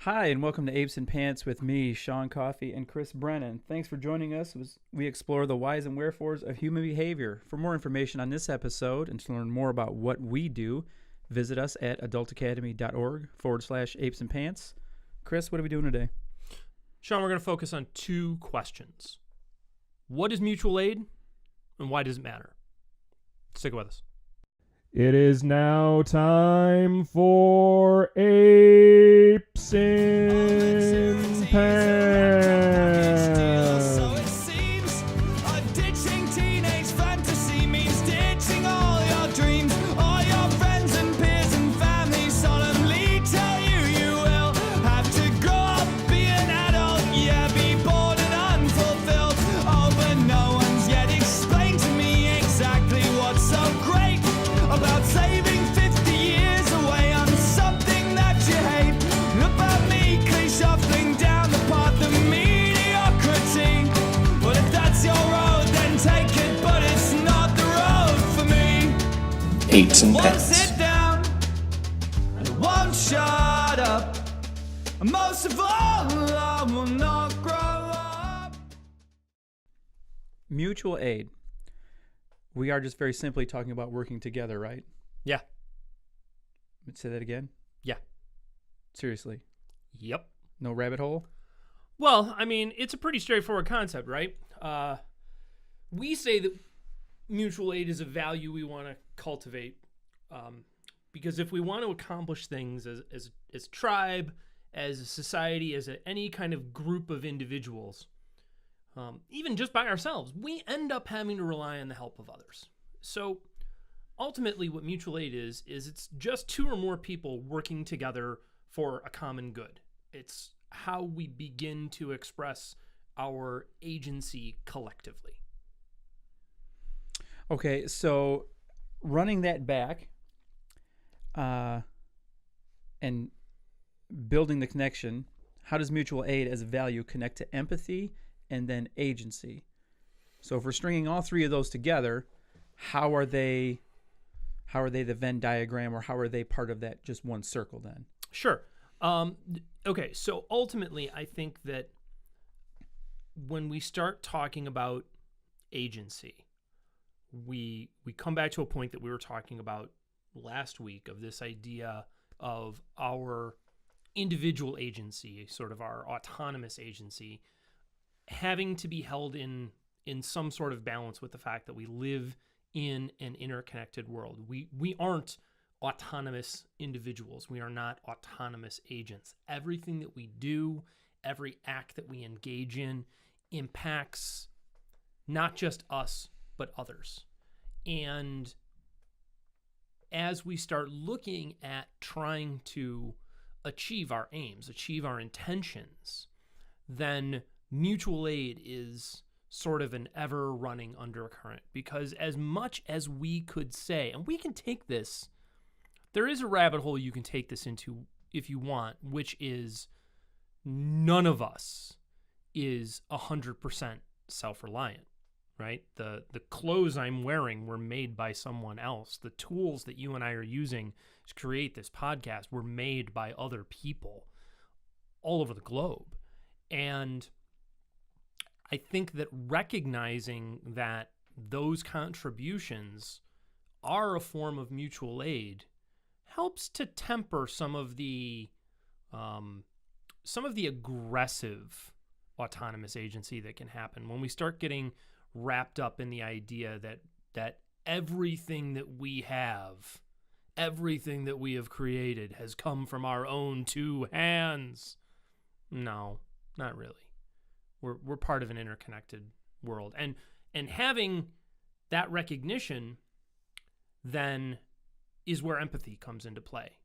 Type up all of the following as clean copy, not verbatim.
Hi, and welcome to Apes and Pants with me, Sean Coffey, and Chris Brennan. Thanks for joining us as we explore the whys and wherefores of human behavior. For more information on this episode and to learn more about what we do, visit us at adultacademy.org/apes and pants. Chris, what are we doing today? Sean, we're going to focus on two questions. What is mutual aid, and why does it matter? Stick with us. It is now time for Apes in Pants. So it seems ditching teenage fantasy means ditching all your dreams. All your friends and peers and family solemnly tell you you will have to grow up, be an adult, yeah, be bored and unfulfilled. Oh, but no one's yet explained to me exactly what's so great about saving 50 years away on something that you hate. About meekly shuffling down the path of mediocrity. Well, if that's your road, then take it, but it's not the road for me. Apes and Won't Pants. sit down and won't shut up. And most of all, I will not grow up. Mutual aid. We are just very simply talking about working together, right? Yeah. Say that again? Yeah. Seriously. Yep. No rabbit hole? Well, I mean, it's a pretty straightforward concept, right? We say that mutual aid is a value we want to cultivate because if we want to accomplish things as a tribe, as a society, as any kind of group of individuals, even just by ourselves, we end up having to rely on the help of others. So ultimately what mutual aid is it's just two or more people working together for a common good. It's how we begin to express our agency collectively. Okay, so running that back and building the connection, how does mutual aid as a value connect to empathy and then agency? So if we're stringing all three of those together, how are they the Venn diagram, or how are they part of that just one circle then? Sure. Okay, so ultimately, I think that when we start talking about agency, we come back to a point that we were talking about last week of this idea of our individual agency, sort of our autonomous agency, having to be held in some sort of balance with the fact that we live in an interconnected world. We aren't autonomous individuals. We are not autonomous agents. Everything that we do, every act that we engage in impacts not just us, but others. And as we start looking at trying to achieve our aims, achieve our intentions, then mutual aid is sort of an ever-running undercurrent, because as much as we could say, and we can take this, there is a rabbit hole you can take this into if you want, which is none of us is 100% self-reliant, right? The clothes I'm wearing were made by someone else. The tools that you and I are using to create this podcast were made by other people all over the globe. And I think that recognizing that those contributions are a form of mutual aid helps to temper some of the aggressive autonomous agency that can happen when we start getting wrapped up in the idea that everything that we have, everything that we have created has come from our own two hands. No, not really. We're part of an interconnected world. And having that recognition then is where empathy comes into play.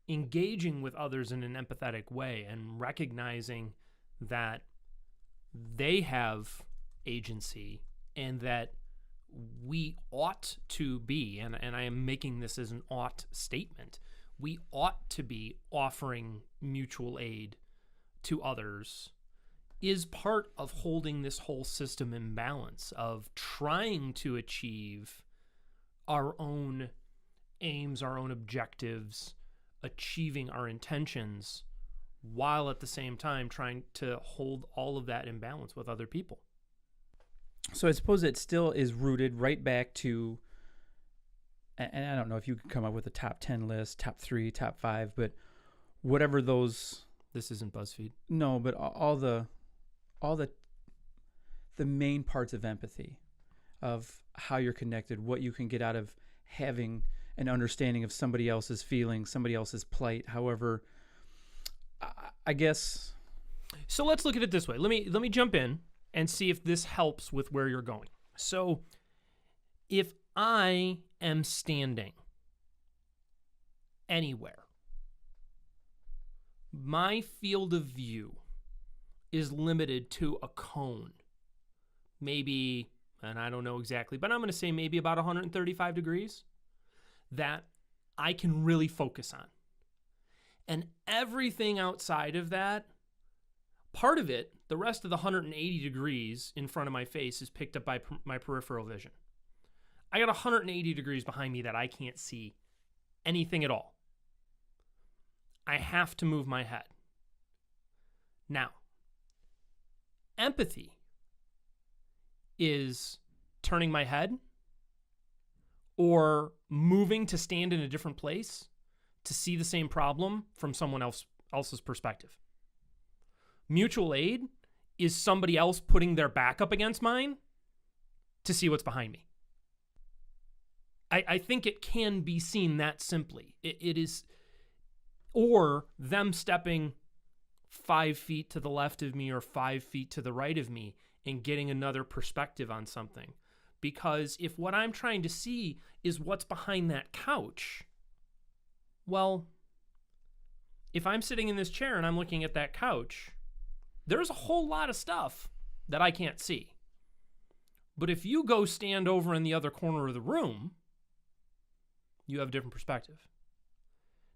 Engaging with others in an empathetic way and recognizing that they have agency and that we ought to be, and I am making this as an ought statement, we ought to be offering mutual aid to others, is part of holding this whole system in balance, of trying to achieve our own aims, our own objectives, achieving our intentions while at the same time trying to hold all of that in balance with other people. So I suppose it still is rooted right back to, and I don't know if you could come up with a top 10 list, top 3, top 5, but whatever those. This isn't BuzzFeed. No, but all the main parts of empathy, of how you're connected, what you can get out of having an understanding of somebody else's feelings, somebody else's plight. However, I guess. So let's look at it this way. Let me jump in and see if this helps with where you're going. So if I am standing anywhere, my field of view is limited to a cone. Maybe, and I don't know exactly, but I'm going to say maybe about 135 degrees that I can really focus on. And everything outside of that, part of it, the rest of the 180 degrees in front of my face is picked up by my peripheral vision. I got 180 degrees behind me that I can't see anything at all. I have to move my head. Now, empathy is turning my head or moving to stand in a different place to see the same problem from someone else's perspective. Mutual aid is somebody else putting their back up against mine to see what's behind me. I think it can be seen that simply. It is, or them stepping 5 feet to the left of me or 5 feet to the right of me and getting another perspective on something. Because if what I'm trying to see is what's behind that couch, well, if I'm sitting in this chair and I'm looking at that couch, there's a whole lot of stuff that I can't see. But if you go stand over in the other corner of the room, you have a different perspective.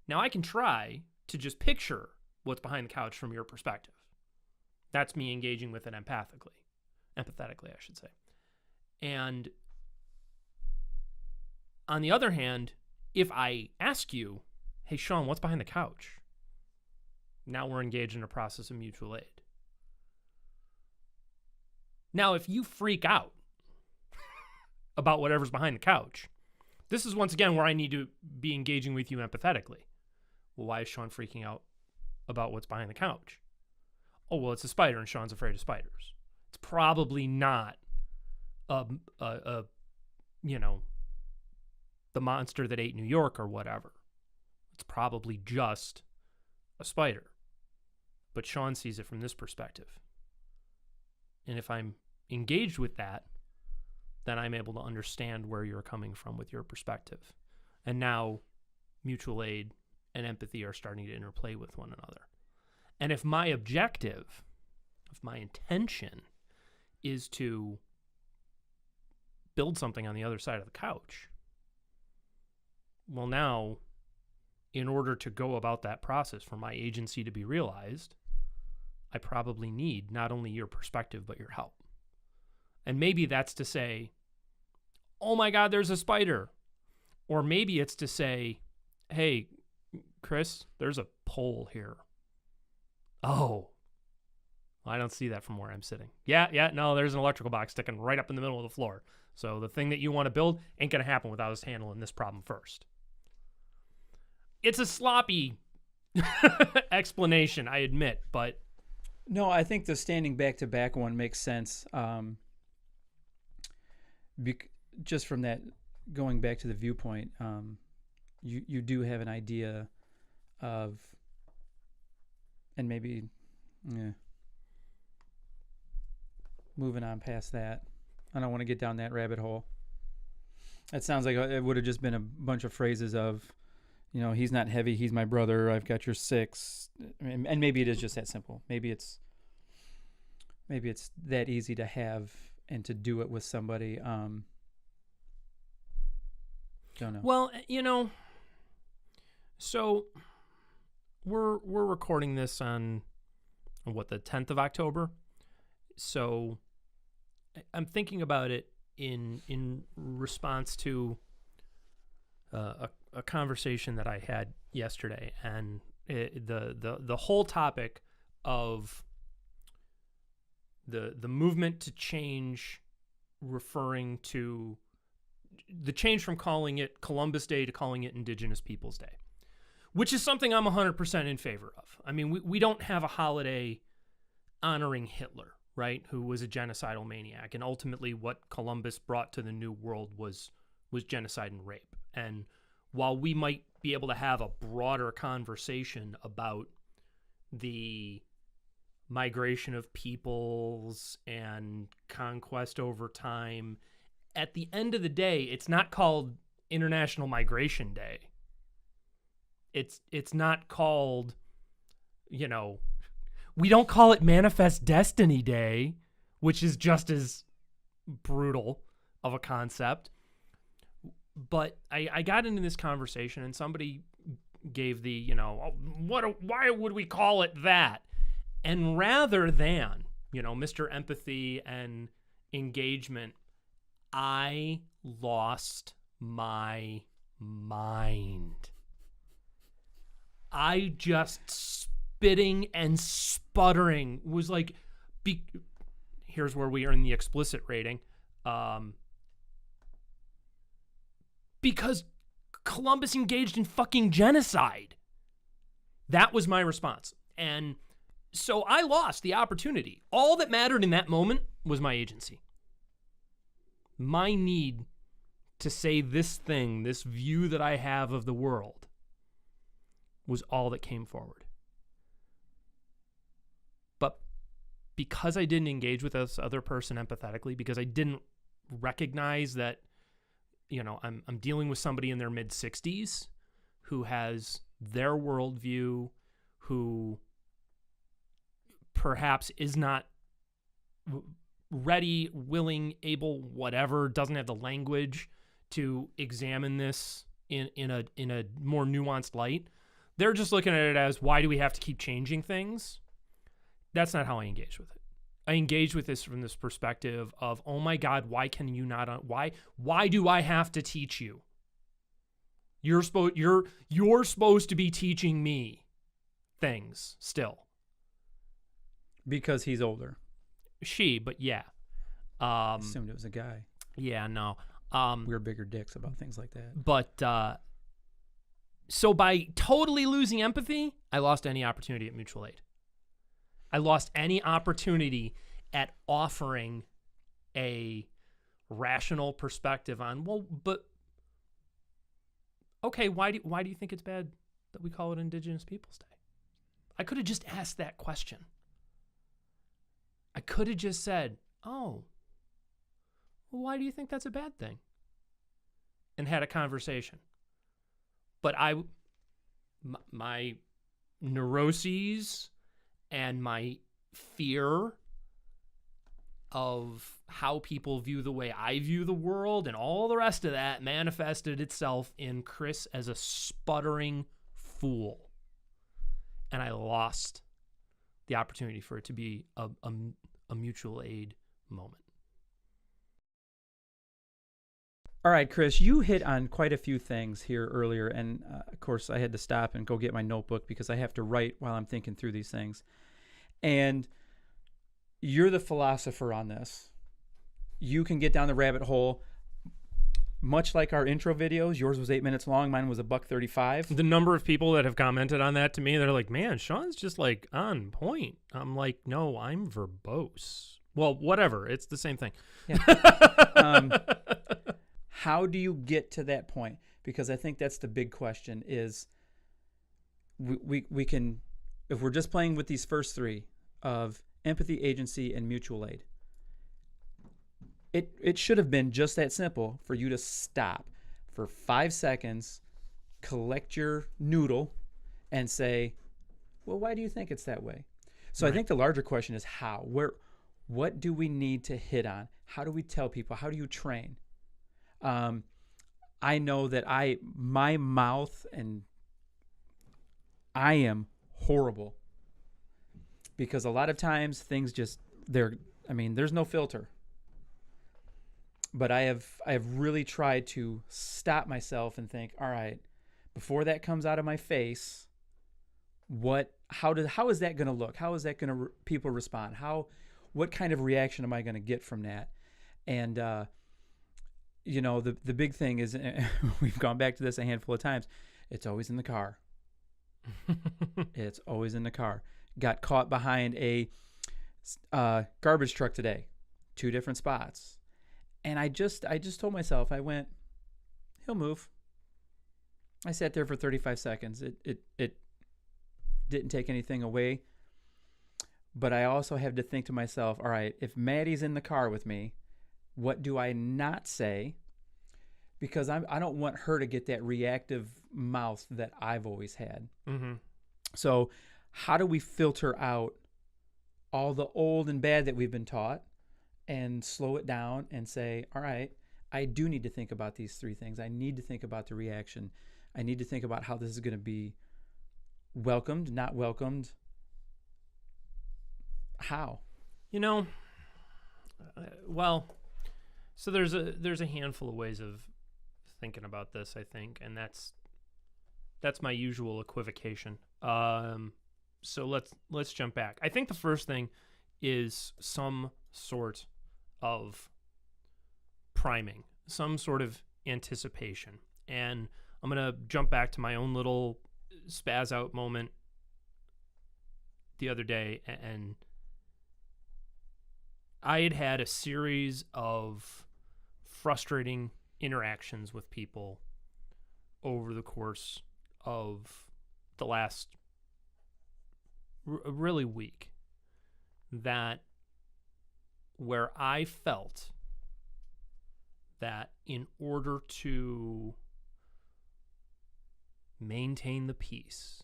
Now, I can try to just picture what's behind the couch from your perspective. That's me engaging with it empathetically, I should say. And on the other hand, if I ask you, hey, Shawn, what's behind the couch? Now we're engaged in a process of mutual aid. Now, if you freak out about whatever's behind the couch, this is once again where I need to be engaging with you empathetically. Well, why is Shawn freaking out about what's behind the couch? Oh, well, it's a spider and Shawn's afraid of spiders. It's probably not the monster that ate New York or whatever. It's probably just a spider. But Shawn sees it from this perspective. And if I'm engaged with that, then I'm able to understand where you're coming from with your perspective. And now mutual aid and empathy are starting to interplay with one another. And if my objective, if my intention is to build something on the other side of the couch, well, now, in order to go about that process for my agency to be realized, I probably need not only your perspective, but your help. And maybe that's to say, oh my God, there's a spider. Or maybe it's to say, hey, Chris, there's a pole here. Oh, I don't see that from where I'm sitting. Yeah, no, there's an electrical box sticking right up in the middle of the floor. So the thing that you want to build ain't going to happen without us handling this problem first. It's a sloppy explanation, I admit, but... No, I think the standing back-to-back one makes sense. Just from that, going back to the viewpoint, you do have an idea of, and maybe, moving on past that. I don't want to get down that rabbit hole. It sounds like it would have just been a bunch of phrases of, he's not heavy, he's my brother, I've got your 6. And maybe it is just that simple. Maybe it's that easy to have and to do it with somebody. Don't know. Well, so we're recording this on the 10th of October. So I'm thinking about it in response to a conversation that I had yesterday, and The whole topic of the movement to change, referring to the change from calling it Columbus Day to calling it Indigenous Peoples Day, which is something I'm 100% in favor of. I mean, we don't have a holiday honoring Hitler, right, who was a genocidal maniac, and ultimately what Columbus brought to the New World was genocide and rape. And while we might be able to have a broader conversation about the migration of peoples and conquest over time, at the end of the day, it's not called International Migration Day. It's not called, you know, we don't call it Manifest Destiny Day, which is just as brutal of a concept. But I got into this conversation and somebody gave the, you know, why would we call it that? And rather than, you know, Mr. Empathy and engagement, I lost my mind. I just spitting and sputtering was like, here's where we are in the explicit rating. Because Columbus engaged in fucking genocide. That was my response. And so I lost the opportunity. All that mattered in that moment was my agency. My need to say this thing, this view that I have of the world, was all that came forward. But because I didn't engage with this other person empathetically, because I didn't recognize that, you know, I'm dealing with somebody in their mid-60s who has their worldview, who perhaps is not ready, willing, able, whatever, doesn't have the language to examine this in a more nuanced light. They're just looking at it as, why do we have to keep changing things? That's not how I engage with it. I engage with this from this perspective of, oh my God, why can you not? Why do I have to teach you? You're supposed to be teaching me things still. Because he's older. But yeah. Assumed it was a guy. Yeah, no. We're bigger dicks about things like that. But so by totally losing empathy, I lost any opportunity at mutual aid. I lost any opportunity at offering a rational perspective on, well, but okay, why do you think it's bad that we call it Indigenous Peoples Day? I could have just asked that question. I could have just said, oh, well, why do you think that's a bad thing? And had a conversation. But my neuroses and my fear of how people view the way I view the world and all the rest of that manifested itself in Chris as a sputtering fool. And I lost the opportunity for it to be a mutual aid moment. All right, Chris, you hit on quite a few things here earlier, and of course I had to stop and go get my notebook because I have to write while I'm thinking through these things. And you're the philosopher on this. You can get down the rabbit hole. Much like our intro videos, yours was 8 minutes long, mine was $1.35. The number of people that have commented on that to me, they're like, man, Shawn's just like on point. I'm like, no, I'm verbose. Well, whatever. It's the same thing. Yeah. How do you get to that point? Because I think that's the big question is we can, if we're just playing with these first three of empathy, agency, and mutual aid, it should have been just that simple for you to stop for 5 seconds, collect your noodle, and say, well, why do you think it's that way? So right. I think the larger question is how. What do we need to hit on? How do we tell people? How do you train? I know that my mouth, and I am horrible because a lot of times things just, there's no filter. But I have really tried to stop myself and think, all right, before that comes out of my face, how is that going to look? How is that going to people respond? What kind of reaction am I going to get from that? And the big thing is, we've gone back to this a handful of times. It's always in the car. It's always in the car. Got caught behind a garbage truck today, 2 different spots, and I just told myself, I went, he'll move. I sat there for 35 seconds. It didn't take anything away, but I also have to think to myself, all right, if Maddie's in the car with me, what do I not say? Because I don't want her to get that reactive mouth that I've always had. Mm-hmm. So how do we filter out all the old and bad that we've been taught and slow it down and say, all right, I do need to think about these 3 things. I need to think about the reaction. I need to think about how this is going to be welcomed, not welcomed. How? So there's a handful of ways of thinking about this, I think, and that's my usual equivocation. So let's jump back. I think the first thing is some sort of priming, some sort of anticipation. And I'm going to jump back to my own little spaz out moment the other day, and I had a series of frustrating interactions with people over the course of the last really week, that where I felt that in order to maintain the peace,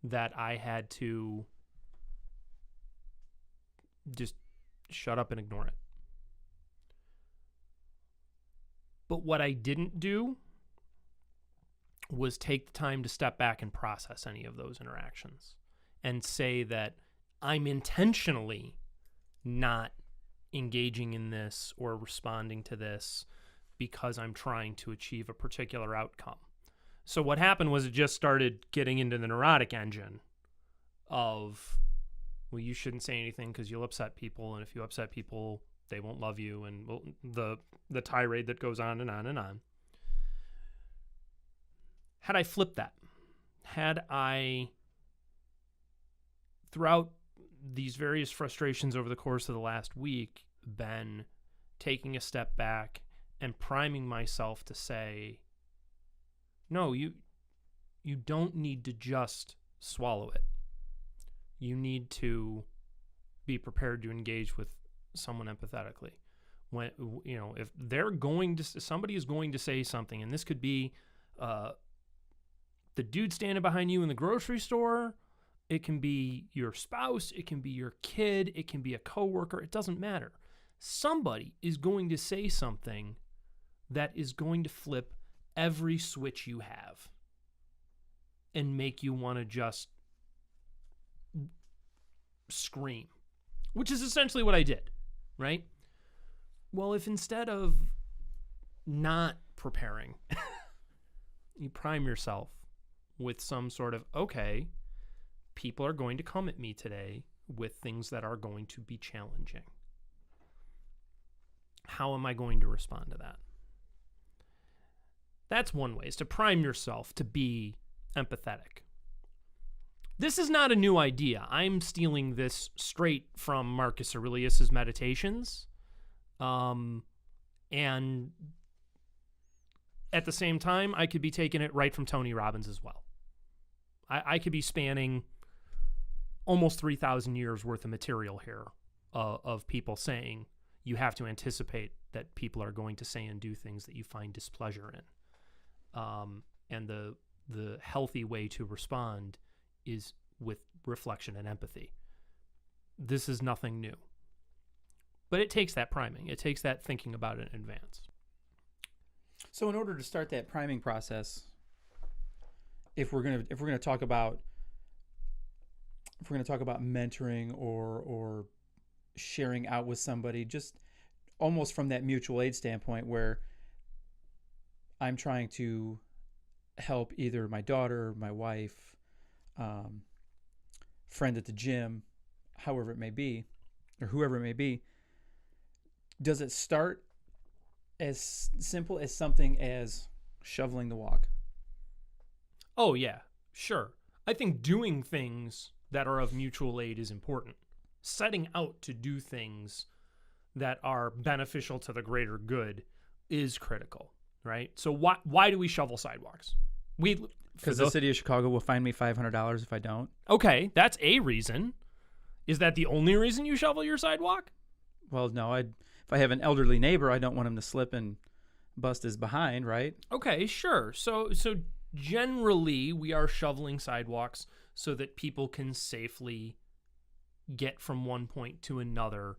that I had to just shut up and ignore it. But what I didn't do was take the time to step back and process any of those interactions and say that I'm intentionally not engaging in this or responding to this because I'm trying to achieve a particular outcome. So what happened was it just started getting into the neurotic engine of, well, you shouldn't say anything because you'll upset people, and if you upset people, they won't love you, and the tirade that goes on and on and on. Had I flipped that, had I, throughout these various frustrations over the course of the last week, been taking a step back and priming myself to say, no, you don't need to just swallow it. You need to be prepared to engage with someone empathetically. When, if somebody is going to say something, and this could be the dude standing behind you in the grocery store, it can be your spouse, it can be your kid, it can be a coworker, it doesn't matter. Somebody is going to say something that is going to flip every switch you have and make you want to just scream, which is essentially what I did, right? Well, if instead of not preparing, you prime yourself with some sort of, okay, people are going to come at me today with things that are going to be challenging. How am I going to respond to that? That's one way, is to prime yourself to be empathetic. This is not a new idea. I'm stealing this straight from Marcus Aurelius's Meditations. And at the same time, I could be taking it right from Tony Robbins as well. I could be spanning almost 3,000 years worth of material here of people saying you have to anticipate that people are going to say and do things that you find displeasure in. And the healthy way to respond is with reflection and empathy. This is nothing new. But it takes that priming. It takes that thinking about it in advance. So in order to start that priming process, if we're gonna talk about mentoring or sharing out with somebody, just almost from that mutual aid standpoint, where I'm trying to help either my daughter, my wife, friend at the gym, however it may be, or whoever it may be, does it start as simple as something as shoveling the walk? Oh, yeah, sure. I think doing things that are of mutual aid is important. Setting out to do things that are beneficial to the greater good is critical, right? So why do we shovel sidewalks? Because the city of Chicago will fine me $500 if I don't. Okay, that's a reason. Is that the only reason you shovel your sidewalk? Well, no. If I have an elderly neighbor, I don't want him to slip and bust his behind, right? Okay, sure. So generally, we are shoveling sidewalks so that people can safely get from one point to another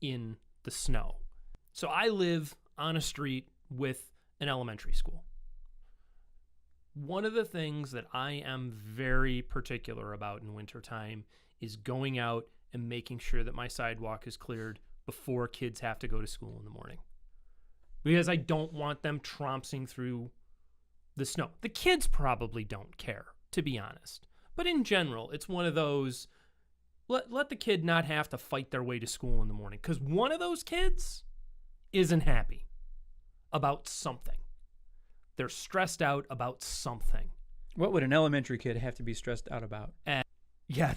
in the snow. So I live on a street with an elementary school. One of the things that I am very particular about in wintertime is going out and making sure that my sidewalk is cleared before kids have to go to school in the morning. Because I don't want them trompsing through the snow. The kids probably don't care, to be honest. But in general, it's one of those, let the kid not have to fight their way to school in the morning. Because one of those kids isn't happy about something. They're stressed out about something. What would an elementary kid have to be stressed out about? Yeah,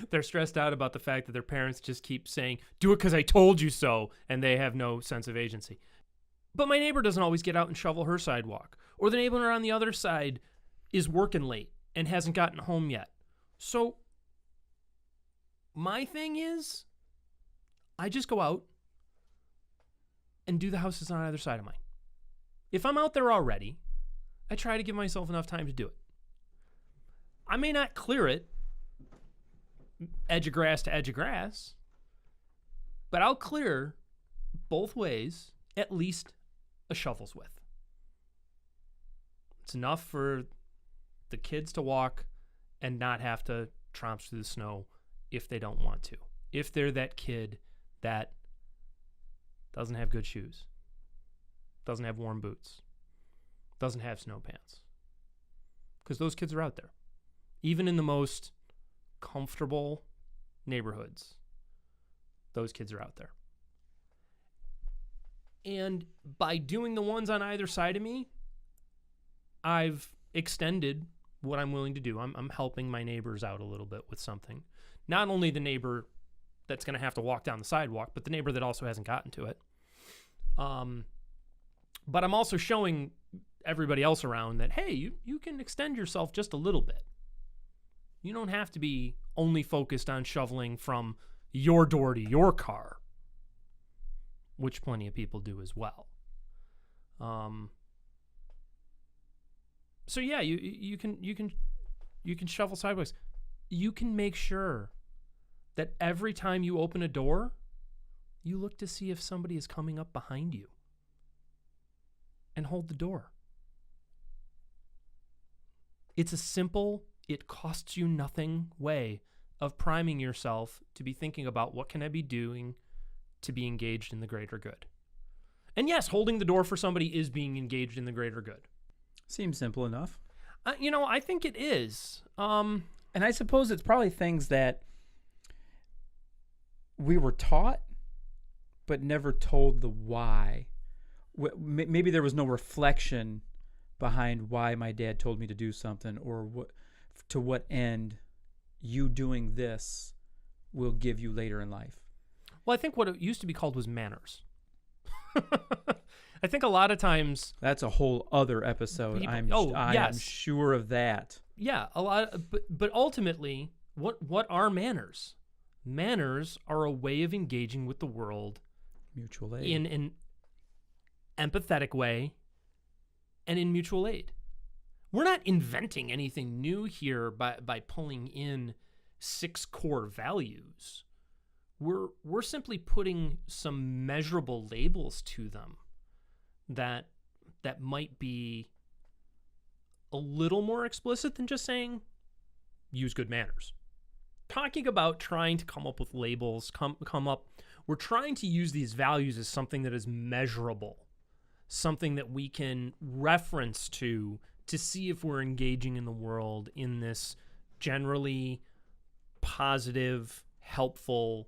they're stressed out about the fact that their parents just keep saying, do it because I told you so, and they have no sense of agency. But my neighbor doesn't always get out and shovel her sidewalk. Or the neighbor on the other side is working late and hasn't gotten home yet. So my thing is, I just go out and do the houses on either side of mine. If I'm out there already, I try to give myself enough time to do it. I may not clear it edge of grass to edge of grass, but I'll clear both ways at least a shovel's width. It's enough for the kids to walk and not have to tromp through the snow if they don't want to. If they're that kid that doesn't have good shoes, doesn't have warm boots, doesn't have snow pants. Because those kids are out there. Even in the most comfortable neighborhoods, those kids are out there. And by doing the ones on either side of me, I've extended what I'm willing to do. I'm helping my neighbors out a little bit with something. Not only the neighbor that's going to have to walk down the sidewalk, but the neighbor that also hasn't gotten to it. But I'm also showing everybody else around that, hey, you can extend yourself just a little bit. You don't have to be only focused on shoveling from your door to your car, which plenty of people do as well. So yeah, you can shovel sidewalks. You can make sure that every time you open a door, you look to see if somebody is coming up behind you and hold the door. It's a simple, it costs you nothing way of priming yourself to be thinking about what can I be doing to be engaged in the greater good. And yes, holding the door for somebody is being engaged in the greater good. Seems simple enough. I think it is. And I suppose it's probably things that we were taught, but never told the why. Maybe there was no reflection behind why my dad told me to do something, or to what end you doing this will give you later in life. Well, I think what it used to be called was manners. I think a lot of times that's a whole other episode. I am sure of that. Yeah, a lot. But ultimately, what are manners? Manners are a way of engaging with the world, mutual aid, in an empathetic way, and in mutual aid. We're not inventing anything new here by pulling in 6 core values. We're simply putting some measurable labels to them that might be a little more explicit than just saying use good manners. Talking about trying to come up with labels, we're trying to use these values as something that is measurable, something that we can reference to see if we're engaging in the world in this generally positive, helpful,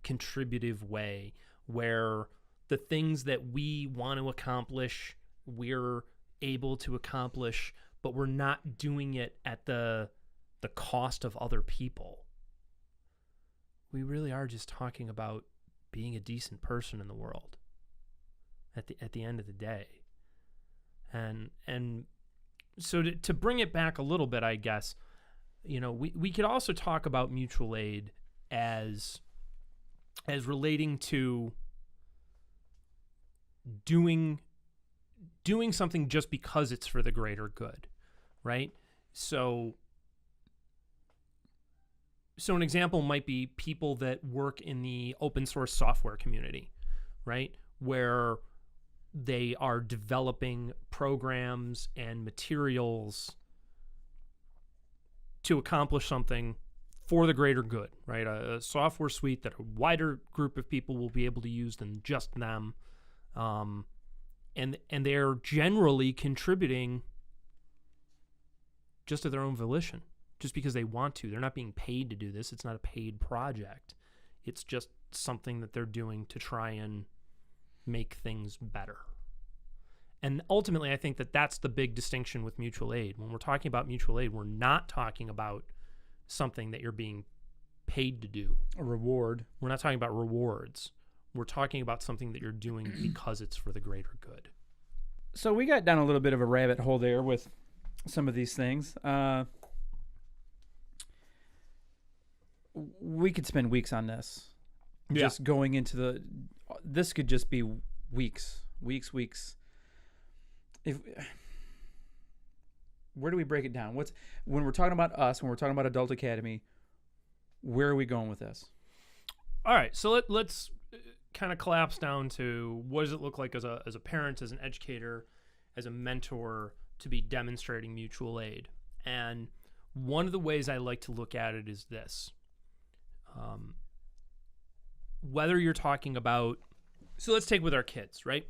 contributive way where the things that we want to accomplish, we're able to accomplish, but we're not doing it at the cost of other people. We really are just talking about being a decent person in the world at the end of the day. And so to bring it back a little bit, I guess, we could also talk about mutual aid as relating to doing something just because it's for the greater good, right? So an example might be people that work in the open source software community, right? Where they are developing programs and materials to accomplish something for the greater good, right? A software suite that a wider group of people will be able to use than just them. And they're generally contributing just of their own volition, just because they want to. They're not being paid to do this. It's not a paid project. It's just something that they're doing to try and make things better. And ultimately, I think that that's the big distinction with mutual aid. When we're talking about mutual aid, we're not talking about something that you're being paid to do. A reward. We're not talking about rewards. We're talking about something that you're doing because it's for the greater good. So we got down a little bit of a rabbit hole there with some of these things. We could spend weeks on this. Yeah. Just going into this could just be weeks. Where do we break it down? When we're talking about us, when we're talking about Adult Academy, where are we going with this? All right, so let's kind of collapse down to what does it look like as a parent, as an educator, as a mentor to be demonstrating mutual aid. And one of the ways I like to look at it is this. Whether you're talking about, so let's take with our kids, right?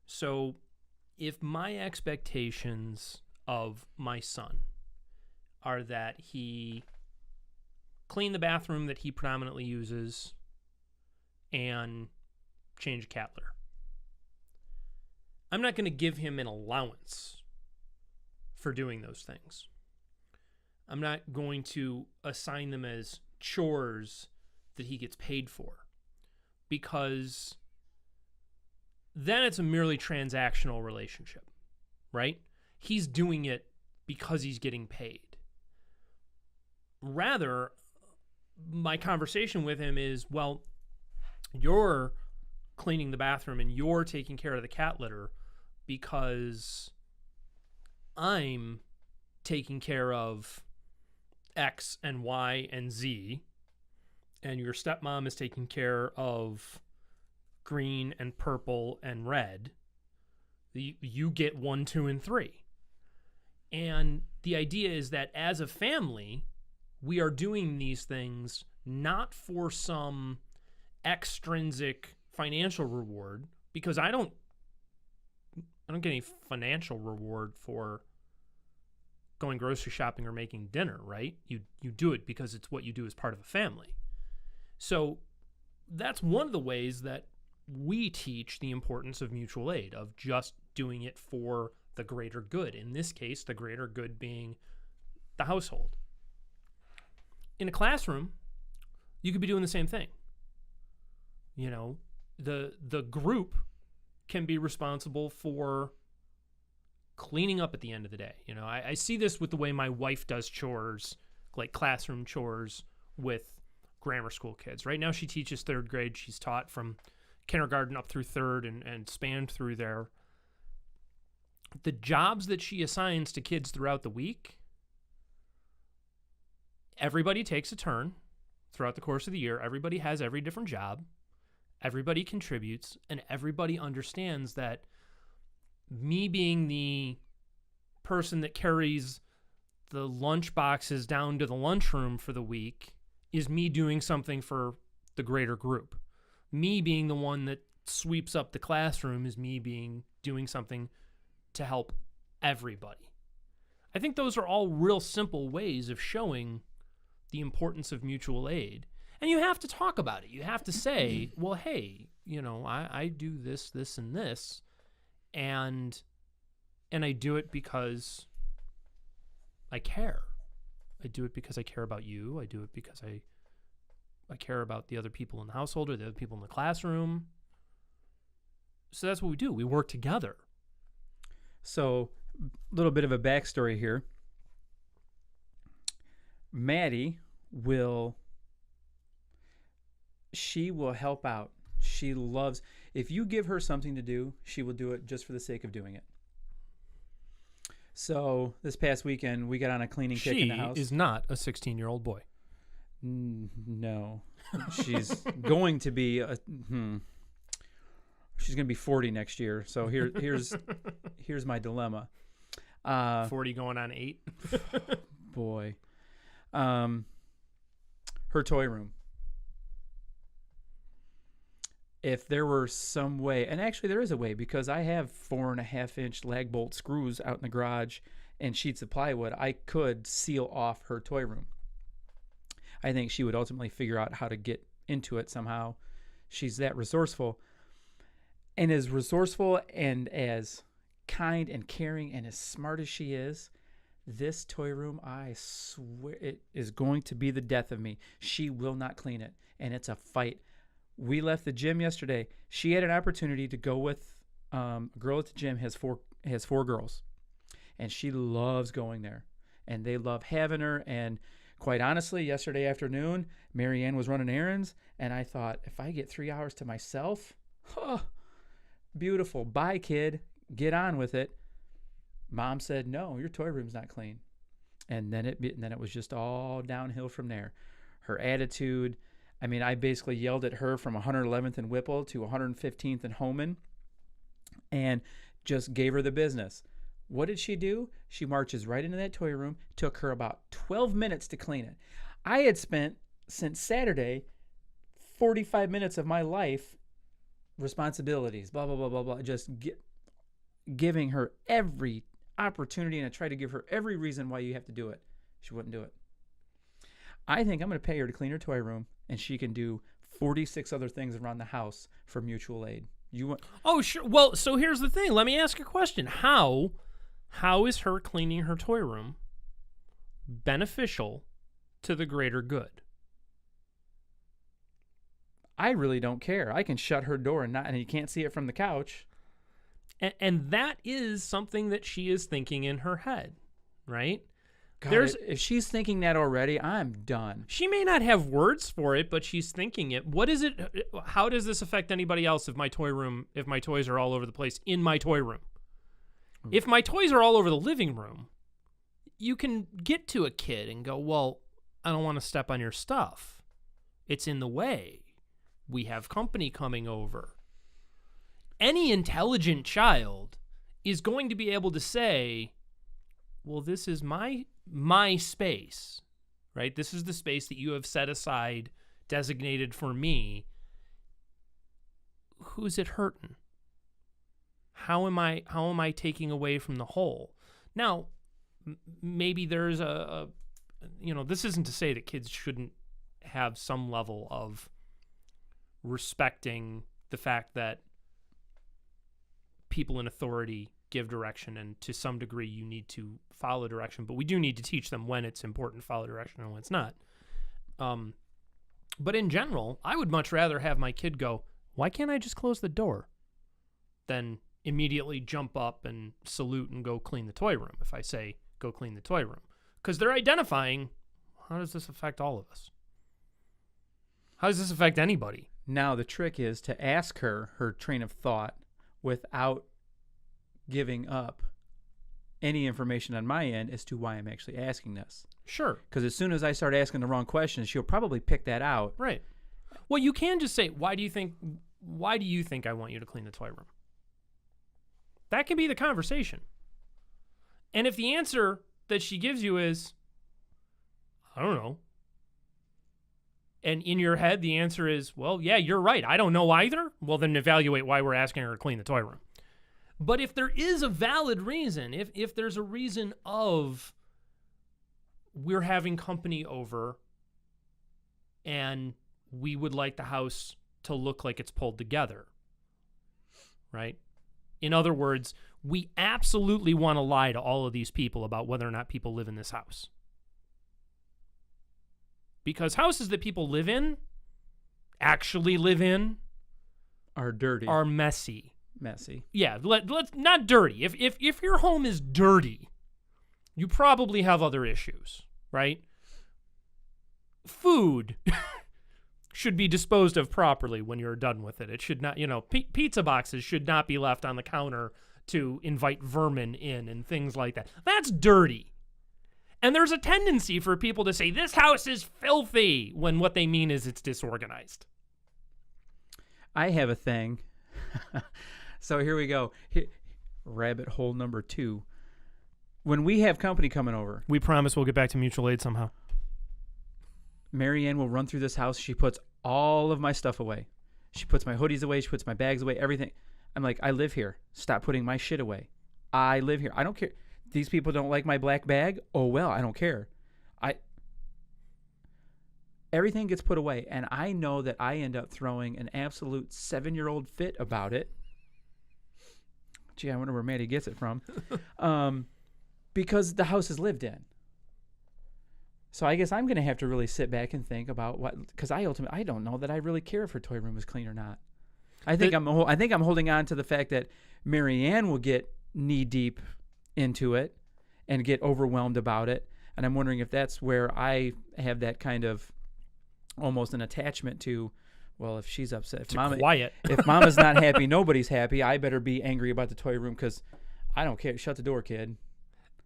So if my expectations of my son are that he clean the bathroom that he predominantly uses and change a cat litter, I'm not going to give him an allowance for doing those things. I'm not going to assign them as chores that he gets paid for, because then it's a merely transactional relationship, right? He's doing it because he's getting paid. Rather, my conversation with him is, well, you're cleaning the bathroom and you're taking care of the cat litter because I'm taking care of X and Y and Z, and your stepmom is taking care of green and purple and red. You get 1, 2, and 3. And the idea is that as a family, we are doing these things not for some extrinsic financial reward, because I don't get any financial reward for going grocery shopping or making dinner, right? You do it because it's what you do as part of a family. So that's one of the ways that we teach the importance of mutual aid, of just doing it for the greater good. In this case, the greater good being the household. In a classroom, you could be doing the same thing. You know, the group can be responsible for cleaning up at the end of the day. You know, I see this with the way my wife does chores, like classroom chores with grammar school kids. Right now she teaches 3rd grade. She's taught from kindergarten up through 3rd and spanned through there. The jobs that she assigns to kids throughout the week, everybody takes a turn throughout the course of the year. Everybody has every different job. Everybody contributes, and everybody understands that me being the person that carries the lunch boxes down to the lunchroom for the week is me doing something for the greater group. Me being the one that sweeps up the classroom is me doing something to help everybody. I think those are all real simple ways of showing the importance of mutual aid. And you have to talk about it. You have to say, well, hey, I do this, this, and this, and I do it because I care. I do it because I care about you. I do it because I care about the other people in the household or the other people in the classroom. So that's what we do. We work together. So, a little bit of a backstory here. Maddie will help out. She loves, if you give her something to do, she will do it just for the sake of doing it. So this past weekend, we got on a cleaning kick in the house. She is not a 16-year-old boy. No. She's going to be she's going to be 40 next year. So here's my dilemma. 40 going on 8. Boy. Her toy room. If there were some way, and actually there is a way, because I have 4.5-inch lag bolt screws out in the garage and sheets of plywood, I could seal off her toy room. I think she would ultimately figure out how to get into it somehow. She's that resourceful. And as resourceful and as kind and caring and as smart as she is, this toy room, I swear, it is going to be the death of me. She will not clean it, and it's a fight. We left the gym yesterday. She had an opportunity to go with a girl at the gym, has four girls, and she loves going there, and they love having her. And quite honestly, yesterday afternoon, Marianne was running errands, and I thought, if I get 3 hours to myself, beautiful. Bye, kid. Get on with it. Mom said, no, your toy room's not clean. And then it was just all downhill from there. Her attitude, I mean, I basically yelled at her from 111th and Whipple to 115th and Homan and just gave her the business. What did she do? She marches right into that toy room. Took her about 12 minutes to clean it. I had spent, since Saturday, 45 minutes of my life, responsibilities, blah, blah, blah, blah, blah, just giving her every opportunity, and I tried to give her every reason why you have to do it. She wouldn't do it. I think I'm going to pay her to clean her toy room, and she can do 46 other things around the house for mutual aid. You want? Oh, sure. Well, so here's the thing. Let me ask a question. How is her cleaning her toy room beneficial to the greater good? I really don't care. I can shut her door and you can't see it from the couch. And that is something that she is thinking in her head, right? God, if she's thinking that already, I'm done. She may not have words for it, but she's thinking it. What is it? How does this affect anybody else if my toys are all over the place in my toy room? If my toys are all over the living room, you can get to a kid and go, well, I don't want to step on your stuff. It's in the way. We have company coming over. Any intelligent child is going to be able to say, well, this is my space, right? This is the space that you have set aside, designated for me. Who's it hurting? How am I taking away from the whole? Now, maybe there's this isn't to say that kids shouldn't have some level of respecting the fact that people in authority give direction, and to some degree you need to follow direction, but we do need to teach them when it's important to follow direction and when it's not. But in general, I would much rather have my kid go, why can't I just close the door, than immediately jump up and salute and go clean the toy room if I say go clean the toy room. Because they're identifying, how does this affect all of us? How does this affect anybody? Now the trick is to ask her train of thought without giving up any information on my end as to why I'm actually asking this. Sure. Because as soon as I start asking the wrong questions, she'll probably pick that out. Right. Well, you can just say, why do you think I want you to clean the toy room? That can be the conversation. And if the answer that she gives you is, I don't know, and in your head the answer is, well, yeah, you're right, I don't know either, well, then evaluate why we're asking her to clean the toy room. But if there is a valid reason, if there's a reason of we're having company over and we would like the house to look like it's pulled together, right? In other words, we absolutely want to lie to all of these people about whether or not people live in this house. Because houses that people live in, actually live in, Are dirty. are messy. Messy. Yeah, let's not dirty. If your home is dirty, you probably have other issues, right? Food should be disposed of properly when you're done with it. It should not, pizza boxes should not be left on the counter to invite vermin in and things like that. That's dirty. And there's a tendency for people to say, this house is filthy, when what they mean is it's disorganized. I have a thing. So here we go. Rabbit hole number 2. When we have company coming over, We promise we'll get back to mutual aid somehow. Marianne will run through this house. She puts all of my stuff away. She puts my hoodies away. She puts my bags away, everything. I'm like, I live here. Stop putting my shit away. I live here. I don't care. These people don't like my black bag. Oh, well, I don't care. Everything gets put away, and I know that I end up throwing an absolute 7-year-old fit about it. Gee, I wonder where Maddie gets it from. Because the house is lived in. So I guess I'm going to have to really sit back and think about because I don't know that I really care if her toy room is clean or not. I think I'm holding on to the fact that Marianne will get knee deep into it and get overwhelmed about it, and I'm wondering if that's where I have that kind of almost an attachment to. Well, if she's upset, if Mama's not happy, nobody's happy. I better be angry about the toy room because I don't care. Shut the door, kid.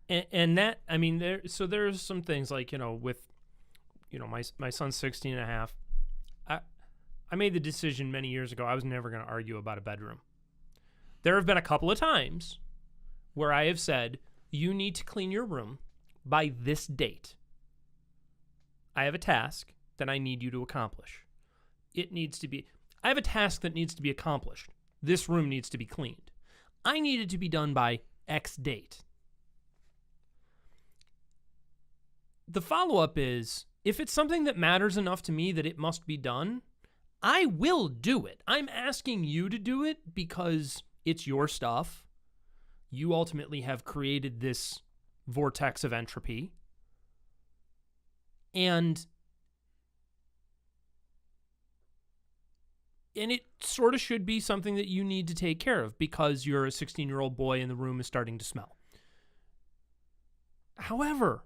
And that, I mean, there's some things like, with, my son's 16 and a half. I made the decision many years ago. I was never going to argue about a bedroom. There have been a couple of times where I have said, you need to clean your room by this date. I have a task that I need you to accomplish. I have a task that needs to be accomplished. This room needs to be cleaned. I need it to be done by X date. The follow-up is, if it's something that matters enough to me that it must be done, I will do it. I'm asking you to do it because it's your stuff. You ultimately have created this vortex of entropy. And it sort of should be something that you need to take care of because you're a 16-year-old boy and the room is starting to smell. However,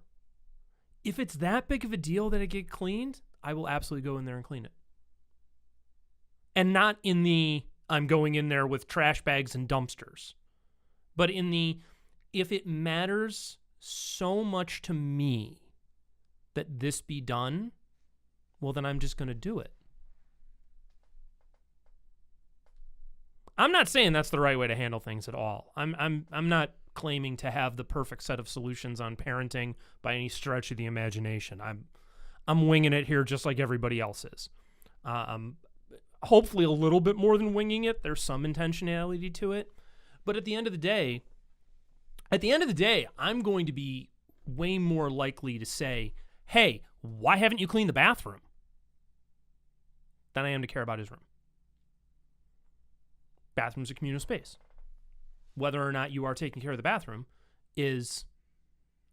if it's that big of a deal that it get cleaned, I will absolutely go in there and clean it. And not in the, I'm going in there with trash bags and dumpsters. But in the, if it matters so much to me that this be done, well, then I'm just going to do it. I'm not saying that's the right way to handle things at all. I'm not claiming to have the perfect set of solutions on parenting by any stretch of the imagination. I'm winging it here just like everybody else is. Hopefully a little bit more than winging it. There's some intentionality to it. But at the end of the day, I'm going to be way more likely to say, hey, why haven't you cleaned the bathroom? Than I am to care about his room. Bathroom's a communal space. Whether or not you are taking care of the bathroom is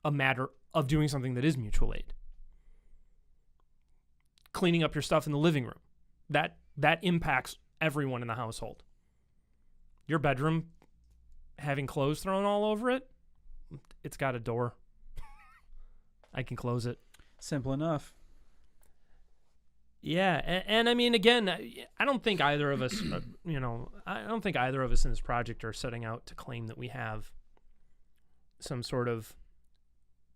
a matter of doing something that is mutual aid. Cleaning up your stuff in the living room. That impacts everyone in the household. Your bedroom, having clothes thrown all over it, it's got a door. I can close it. Simple enough. Yeah, and I mean, again, I don't think either of us, I don't think either of us in this project are setting out to claim that we have some sort of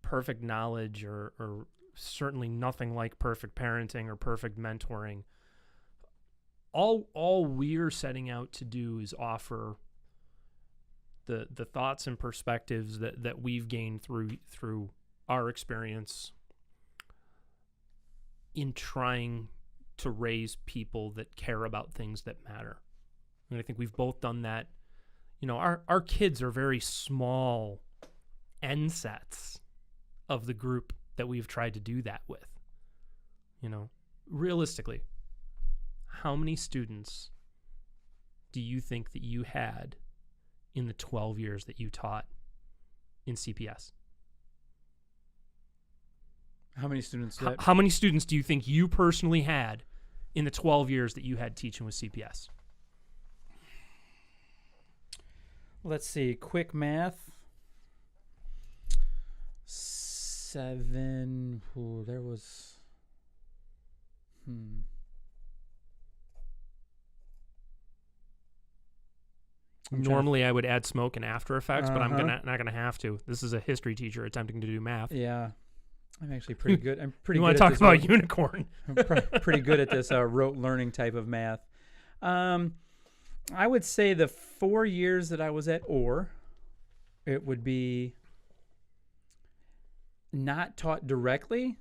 perfect knowledge or certainly nothing like perfect parenting or perfect mentoring. All we're setting out to do is offer the thoughts and perspectives that we've gained through our experience in trying to raise people that care about things that matter. And I think we've both done that, You know, our kids are very small end sets of the group that we've tried to do that with. You know, realistically, how many students do you think that you had in the 12 years that you taught in CPS? How many students? How many students do you think you personally had in the 12 years that you had teaching with CPS? Let's see. Quick math. 7. Ooh, there was. Normally, I would add smoke and After Effects, but I'm not gonna have to. This is a history teacher attempting to do math. Yeah, I'm actually pretty good. I'm pretty. You want to talk about unicorn? I'm pretty good at this rote learning type of math. I would say the 4 years that I was at OR, it would be not taught directly,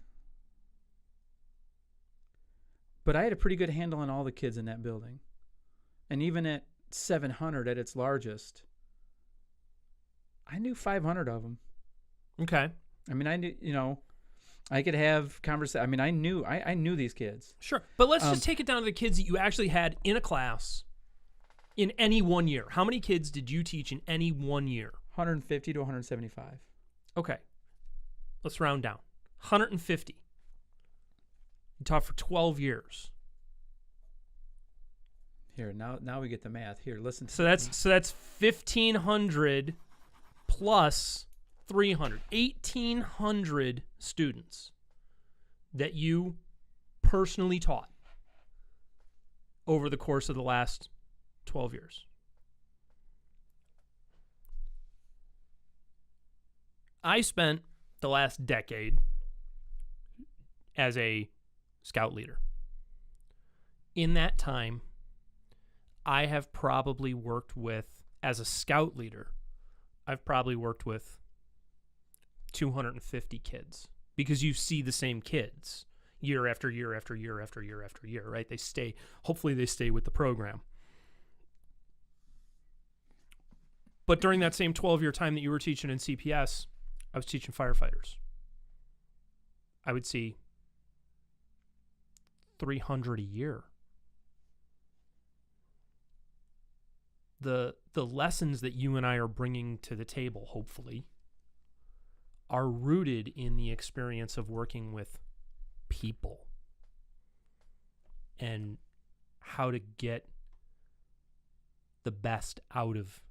but I had a pretty good handle on all the kids in that building. And even at 700 at its largest, I knew 500 of them. Okay. I mean, I knew, I could have conversation. I mean, I knew these kids. Sure. But let's just take it down to the kids that you actually had in a class in any 1 year. How many kids did you teach in any 1 year? 150 to 175. Okay. Let's round down. 150. You taught for 12 years. Here, now we get the math. Here, listen to So that's 1,500 plus 300. 1,800 students that you personally taught over the course of the last 12 years. I spent the last decade as a scout leader. In that time, I have probably worked with, as a scout leader, I've probably worked with 250 kids, because you see the same kids year after year after year after year after year, right? Hopefully they stay with the program. But during that same 12-year time that you were teaching in CPS, I was teaching firefighters. I would see 300 a year. The lessons that you and I are bringing to the table, hopefully, are rooted in the experience of working with people and how to get the best out of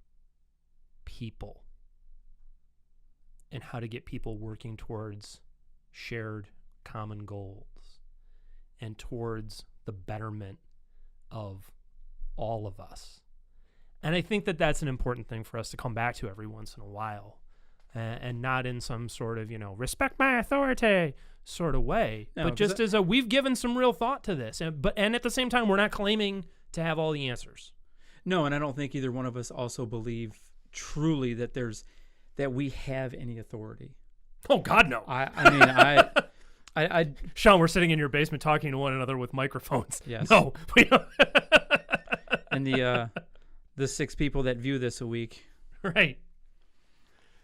people and how to get people working towards shared common goals and towards the betterment of all of us. And I think that that's an important thing for us to come back to every once in a while, and not in some sort of, respect my authority sort of way, but just as we've given some real thought to this. And at the same time, we're not claiming to have all the answers. No, and I don't think either one of us also believe truly that we have any authority. Oh God, no. I Shawn, we're sitting in your basement talking to one another with microphones. Yes. No, we don't. And the 6 people that view this a week, right?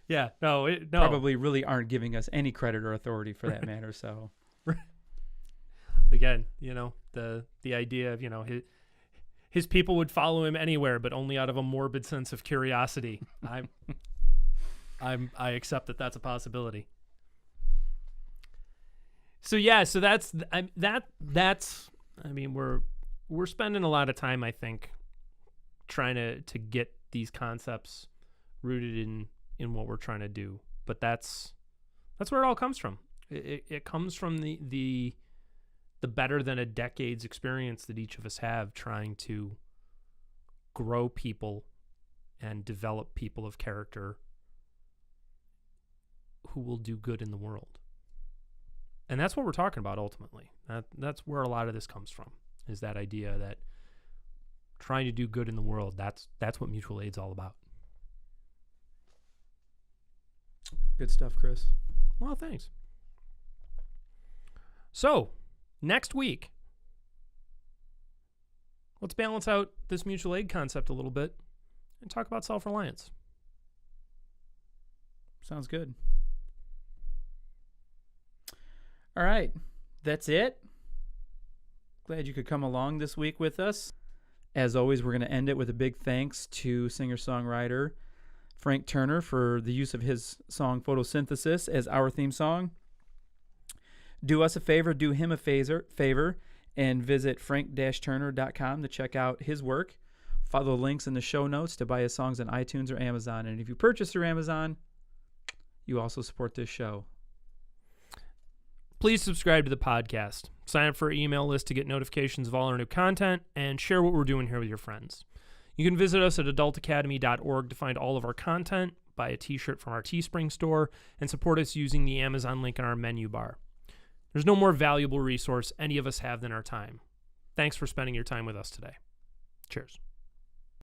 Yeah, no. Probably really aren't giving us any credit or authority for that matter. So, again, the idea of his people would follow him anywhere, but only out of a morbid sense of curiosity. I accept that that's a possibility. So yeah, so that's we're spending a lot of time, I think, trying to get these concepts rooted in what we're trying to do. But that's where it all comes from. It comes from the better than a decade's experience that each of us have trying to grow people and develop people of character who will do good in the world. And that's what we're talking about ultimately. That's where a lot of this comes from, is that idea that trying to do good in the world, that's what mutual aid's all about. Good stuff, Chris. Well, thanks. So, next week, let's balance out this mutual aid concept a little bit and talk about self-reliance. Sounds good. All right. That's it. Glad you could come along this week with us. As always, we're going to end it with a big thanks to singer-songwriter Frank Turner for the use of his song Photosynthesis as our theme song. Do us a favor, do him a favor, and visit frank-turner.com to check out his work. Follow the links in the show notes to buy his songs on iTunes or Amazon. And if you purchase through Amazon, you also support this show. Please subscribe to the podcast. Sign up for our email list to get notifications of all our new content, and share what we're doing here with your friends. You can visit us at adultacademy.org to find all of our content, buy a t-shirt from our Teespring store, and support us using the Amazon link in our menu bar. There's no more valuable resource any of us have than our time. Thanks for spending your time with us today. Cheers.